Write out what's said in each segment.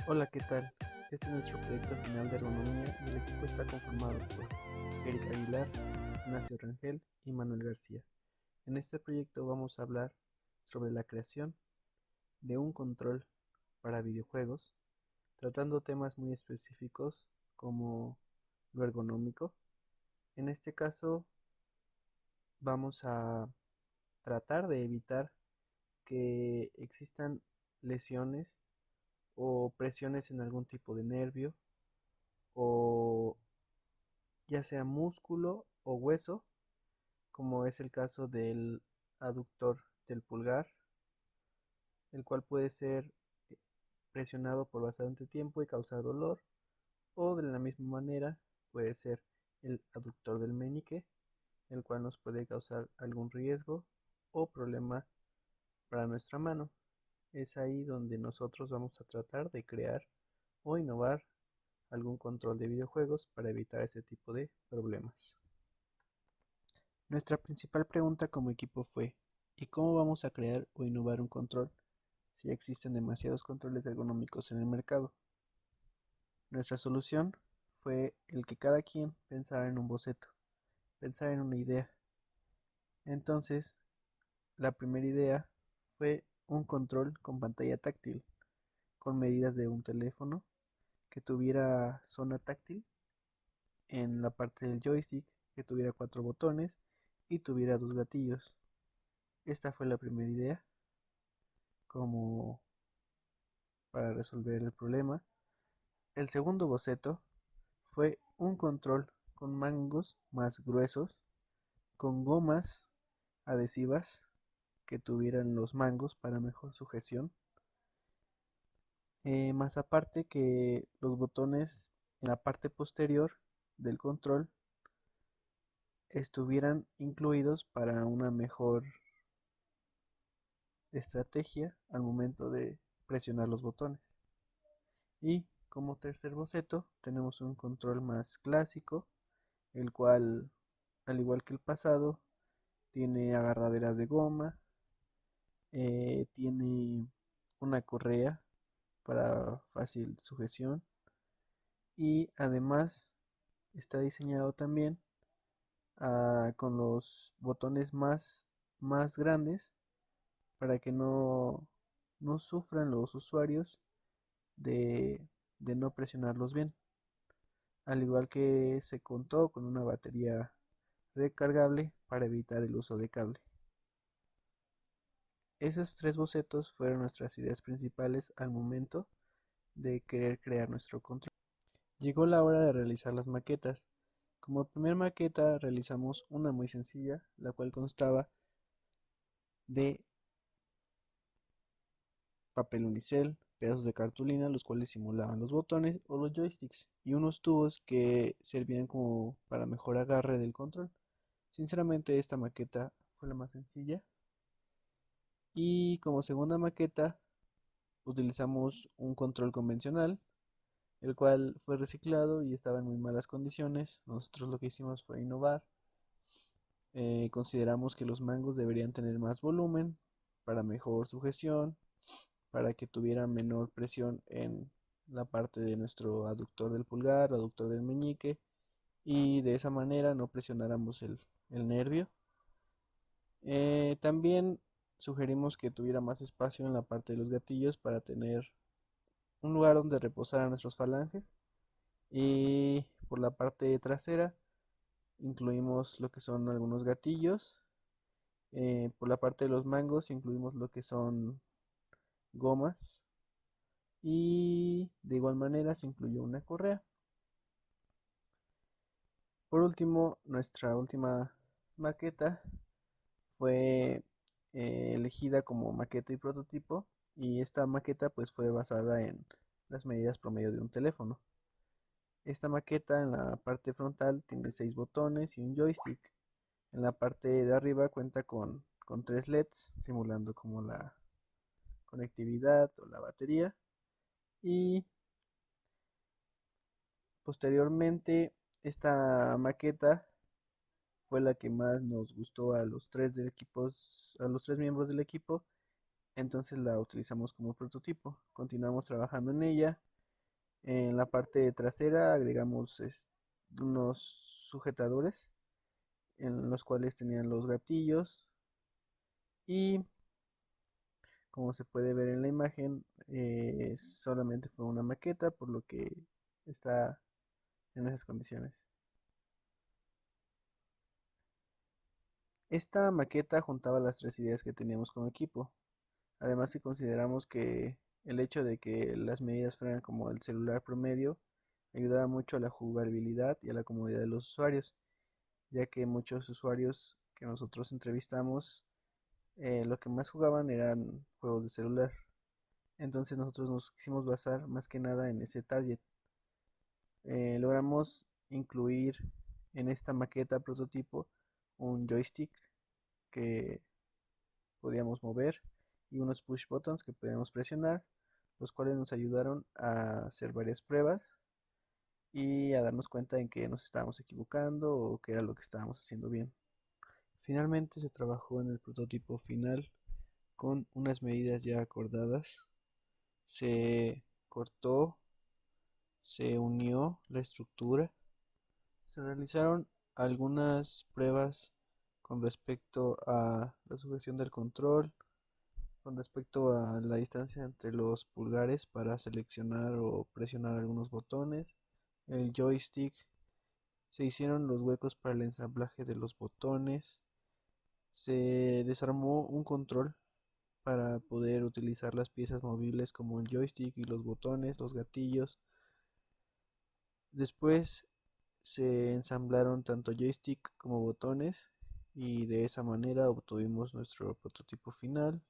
Hola, ¿qué tal? Este es nuestro proyecto final de ergonomía y el equipo está conformado por Eric Aguilar, Ignacio Rangel y Manuel García. En este proyecto vamos a hablar sobre la creación de un control para videojuegos, tratando temas muy específicos como lo ergonómico. En este caso vamos a tratar de evitar que existan lesiones o presiones en algún tipo de nervio o ya sea músculo o hueso, como es el caso del aductor del pulgar, el cual puede ser presionado por bastante tiempo y causar dolor, o de la misma manera puede ser el aductor del meñique, el cual nos puede causar algún riesgo o problema para nuestra mano. Es ahí donde nosotros vamos a tratar de crear o innovar algún control de videojuegos para evitar ese tipo de problemas. Nuestra principal pregunta como equipo fue: ¿y cómo vamos a crear o innovar un control si existen demasiados controles ergonómicos en el mercado? Nuestra solución fue el que cada quien pensara en un boceto, pensara en una idea. Entonces, la primera idea fue un control con pantalla táctil, con medidas de un teléfono, que tuviera zona táctil en la parte del joystick, que tuviera 4 botones y tuviera 2 gatillos. Esta fue la primera idea como para resolver el problema. El segundo boceto fue un control con mangos más gruesos, con gomas adhesivas que tuvieran los mangos para mejor sujeción, más aparte que los botones en la parte posterior del control estuvieran incluidos para una mejor estrategia al momento de presionar los botones. Y como tercer boceto tenemos un control más clásico, el cual, al igual que el pasado, tiene agarraderas de goma, tiene una correa para fácil sujeción y además está diseñado también con los botones más grandes para que no sufran los usuarios de, de no presionarlos bien. Al igual que se contó con una batería recargable para evitar el uso de cable. Esos tres bocetos fueron nuestras ideas principales al momento de querer crear nuestro control. Llegó la hora de realizar las maquetas. Como primer maqueta realizamos una muy sencilla, la cual constaba de papel unicel, pedazos de cartulina, los cuales simulaban los botones o los joysticks, y unos tubos que servían como para mejor agarre del control. Sinceramente esta maqueta fue la más sencilla. Y como segunda maqueta utilizamos un control convencional, el cual fue reciclado y estaba en muy malas condiciones. Nosotros lo que hicimos fue innovar. Consideramos que los mangos deberían tener más volumen para mejor sujeción, para que tuviera menor presión en la parte de nuestro aductor del pulgar, aductor del meñique, y de esa manera no presionáramos el nervio. También sugerimos que tuviera más espacio en la parte de los gatillos para tener un lugar donde reposar nuestros falanges. Y por la parte trasera incluimos lo que son algunos gatillos. Por la parte de los mangos incluimos lo que son gomas. Y de igual manera se incluyó una correa. Por último, nuestra última maqueta fue elegida como maqueta y prototipo, y esta maqueta pues fue basada en las medidas promedio de un teléfono. Esta maqueta en la parte frontal tiene 6 botones y un joystick. En la parte de arriba cuenta con 3 LEDs simulando como la conectividad o la batería. Y posteriormente esta maqueta fue la que más nos gustó a los tres del equipo, a los tres miembros del equipo. Entonces la utilizamos como prototipo. Continuamos trabajando en ella En la parte trasera agregamos unos sujetadores en los cuales tenían los gatillos y como se puede ver en la imagen, solamente fue una maqueta, por lo que está en esas condiciones. Esta maqueta juntaba las tres ideas que teníamos como equipo. Además, si consideramos que el hecho de que las medidas fueran como el celular promedio ayudaba mucho a la jugabilidad y a la comodidad de los usuarios, ya que muchos usuarios que nosotros entrevistamos lo que más jugaban eran juegos de celular. Entonces nosotros nos quisimos basar más que nada en ese target. Logramos incluir en esta maqueta prototipo un joystick que podíamos mover y unos push buttons que podíamos presionar, los cuales nos ayudaron a hacer varias pruebas y a darnos cuenta en que nos estábamos equivocando o qué era lo que estábamos haciendo bien. Finalmente se trabajó en el prototipo final con unas medidas ya acordadas. Se cortó, se unió la estructura, se realizaron algunas pruebas con respecto a la sujeción del control, con respecto a la distancia entre los pulgares para seleccionar o presionar algunos botones, el joystick, se hicieron los huecos para el ensamblaje de los botones, se desarmó un control para poder utilizar las piezas movibles como el joystick y los botones, los gatillos. Después se ensamblaron tanto joystick como botones y de esa manera obtuvimos nuestro prototipo final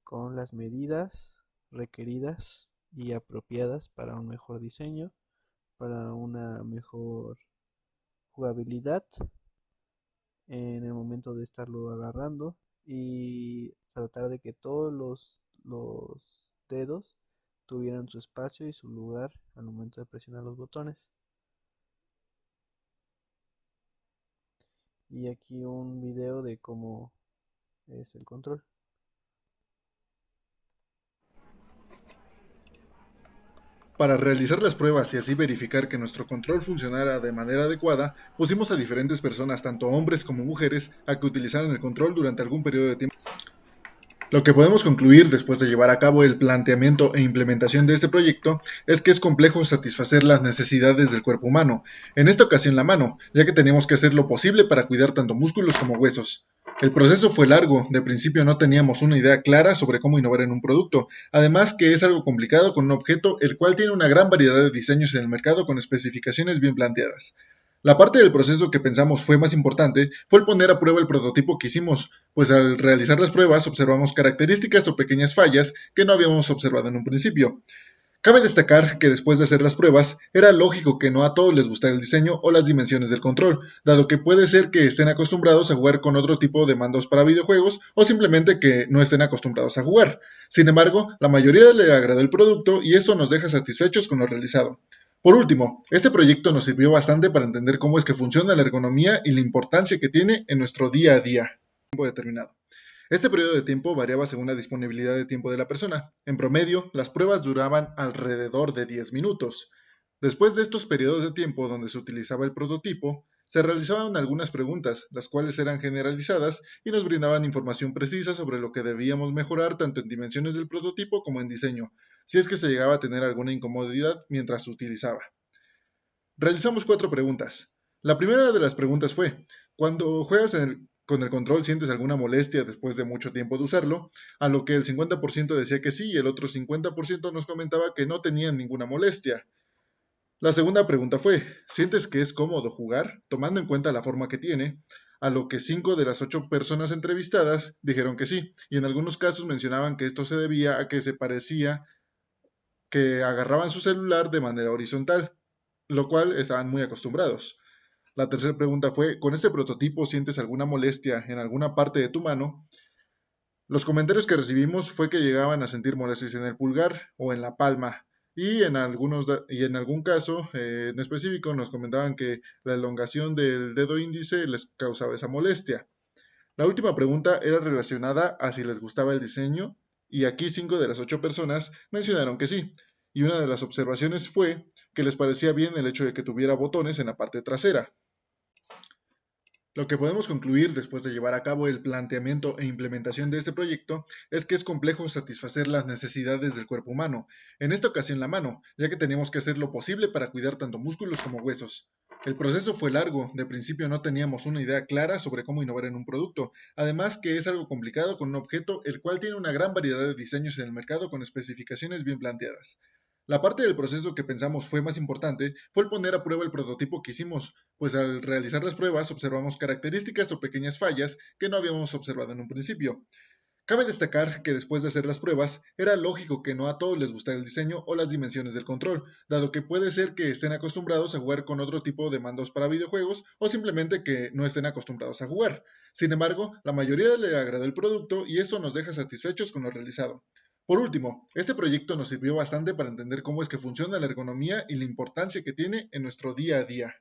con las medidas requeridas y apropiadas para un mejor diseño, para una mejor jugabilidad en el momento de estarlo agarrando y tratar de que todos los dedos tuvieran su espacio y su lugar al momento de presionar los botones. Y aquí un video de cómo es el control. Para realizar las pruebas y así verificar que nuestro control funcionara de manera adecuada, pusimos a diferentes personas, tanto hombres como mujeres, a que utilizaran el control durante algún periodo de tiempo. Lo que podemos concluir después de llevar a cabo el planteamiento e implementación de este proyecto es que es complejo satisfacer las necesidades del cuerpo humano, en esta ocasión la mano, ya que teníamos que hacer lo posible para cuidar tanto músculos como huesos. El proceso fue largo, de principio no teníamos una idea clara sobre cómo innovar en un producto, además que es algo complicado con un objeto el cual tiene una gran variedad de diseños en el mercado con especificaciones bien planteadas. La parte del proceso que pensamos fue más importante fue el poner a prueba el prototipo que hicimos, pues al realizar las pruebas observamos características o pequeñas fallas que no habíamos observado en un principio. Cabe destacar que después de hacer las pruebas, era lógico que no a todos les gustara el diseño o las dimensiones del control, dado que puede ser que estén acostumbrados a jugar con otro tipo de mandos para videojuegos o simplemente que no estén acostumbrados a jugar. Sin embargo, la mayoría le agradó el producto y eso nos deja satisfechos con lo realizado. Por último, este proyecto nos sirvió bastante para entender cómo es que funciona la ergonomía y la importancia que tiene en nuestro día a día. Tiempo determinado. Este periodo de tiempo variaba según la disponibilidad de tiempo de la persona. En promedio, las pruebas duraban alrededor de 10 minutos. Después de estos periodos de tiempo donde se utilizaba el prototipo, se realizaban algunas preguntas, las cuales eran generalizadas y nos brindaban información precisa sobre lo que debíamos mejorar tanto en dimensiones del prototipo como en diseño, si es que se llegaba a tener alguna incomodidad mientras se utilizaba. Realizamos 4 preguntas. La primera de las preguntas fue, cuando juegas con el control sientes alguna molestia después de mucho tiempo de usarlo, a lo que el 50% decía que sí y el otro 50% nos comentaba que no tenían ninguna molestia. La segunda pregunta fue, ¿sientes que es cómodo jugar, tomando en cuenta la forma que tiene? A lo que 5 de las 8 personas entrevistadas dijeron que sí, y en algunos casos mencionaban que esto se debía a que se parecía que agarraban su celular de manera horizontal, lo cual estaban muy acostumbrados. La tercera pregunta fue, ¿con este prototipo sientes alguna molestia en alguna parte de tu mano? Los comentarios que recibimos fue que llegaban a sentir molestias en el pulgar o en la palma y en algún caso en específico nos comentaban que la elongación del dedo índice les causaba esa molestia. La última pregunta era relacionada a si les gustaba el diseño y aquí 5 de las 8 personas mencionaron que sí. y una de las observaciones fue que les parecía bien el hecho de que tuviera botones en la parte trasera. Lo que podemos concluir después de llevar a cabo el planteamiento e implementación de este proyecto es que es complejo satisfacer las necesidades del cuerpo humano, en esta ocasión la mano, ya que teníamos que hacer lo posible para cuidar tanto músculos como huesos. El proceso fue largo, de principio no teníamos una idea clara sobre cómo innovar en un producto, además que es algo complicado con un objeto el cual tiene una gran variedad de diseños en el mercado con especificaciones bien planteadas. La parte del proceso que pensamos fue más importante fue el poner a prueba el prototipo que hicimos, pues al realizar las pruebas observamos características o pequeñas fallas que no habíamos observado en un principio. Cabe destacar que después de hacer las pruebas, era lógico que no a todos les gustara el diseño o las dimensiones del control, dado que puede ser que estén acostumbrados a jugar con otro tipo de mandos para videojuegos o simplemente que no estén acostumbrados a jugar. Sin embargo, la mayoría le agradó el producto y eso nos deja satisfechos con lo realizado. Por último, este proyecto nos sirvió bastante para entender cómo es que funciona la ergonomía y la importancia que tiene en nuestro día a día.